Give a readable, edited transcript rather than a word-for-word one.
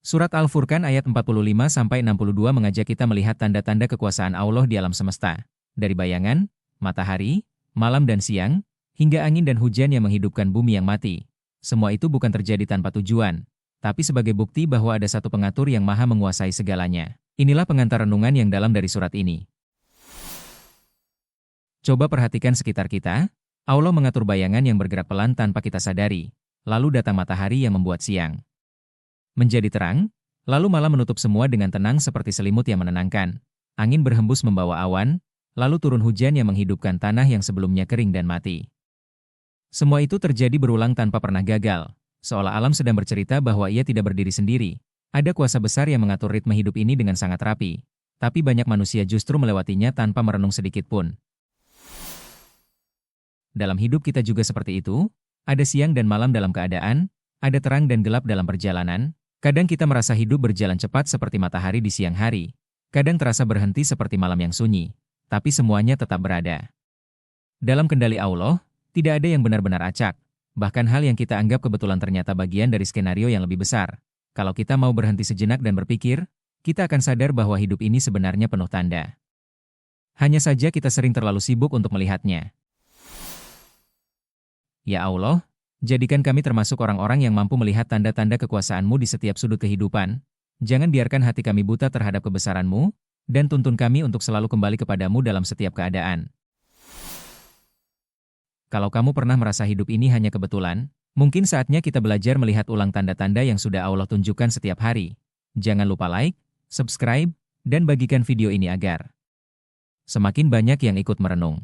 Surat Al-Furqan ayat 45-62 mengajak kita melihat tanda-tanda kekuasaan Allah di alam semesta. Dari bayangan, matahari, malam dan siang, hingga angin dan hujan yang menghidupkan bumi yang mati. Semua itu bukan terjadi tanpa tujuan, tapi sebagai bukti bahwa ada satu pengatur yang maha menguasai segalanya. Inilah pengantar renungan yang dalam dari surat ini. Coba perhatikan sekitar kita. Allah mengatur bayangan yang bergerak pelan tanpa kita sadari. Lalu datang matahari yang membuat siang menjadi terang, lalu malam menutup semua dengan tenang seperti selimut yang menenangkan. Angin berhembus membawa awan, lalu turun hujan yang menghidupkan tanah yang sebelumnya kering dan mati. Semua itu terjadi berulang tanpa pernah gagal, seolah alam sedang bercerita bahwa ia tidak berdiri sendiri. Ada kuasa besar yang mengatur ritme hidup ini dengan sangat rapi, tapi banyak manusia justru melewatinya tanpa merenung sedikit pun. Dalam hidup kita juga seperti itu, ada siang dan malam dalam keadaan, ada terang dan gelap dalam perjalanan. Kadang kita merasa hidup berjalan cepat seperti matahari di siang hari. Kadang terasa berhenti seperti malam yang sunyi. Tapi semuanya tetap berada dalam kendali Allah, tidak ada yang benar-benar acak. Bahkan hal yang kita anggap kebetulan ternyata bagian dari skenario yang lebih besar. Kalau kita mau berhenti sejenak dan berpikir, kita akan sadar bahwa hidup ini sebenarnya penuh tanda. Hanya saja kita sering terlalu sibuk untuk melihatnya. Ya Allah, jadikan kami termasuk orang-orang yang mampu melihat tanda-tanda kekuasaan-Mu di setiap sudut kehidupan. Jangan biarkan hati kami buta terhadap kebesaran-Mu, dan tuntun kami untuk selalu kembali kepadamu dalam setiap keadaan. Kalau kamu pernah merasa hidup ini hanya kebetulan, mungkin saatnya kita belajar melihat ulang tanda-tanda yang sudah Allah tunjukkan setiap hari. Jangan lupa like, subscribe, dan bagikan video ini agar semakin banyak yang ikut merenung.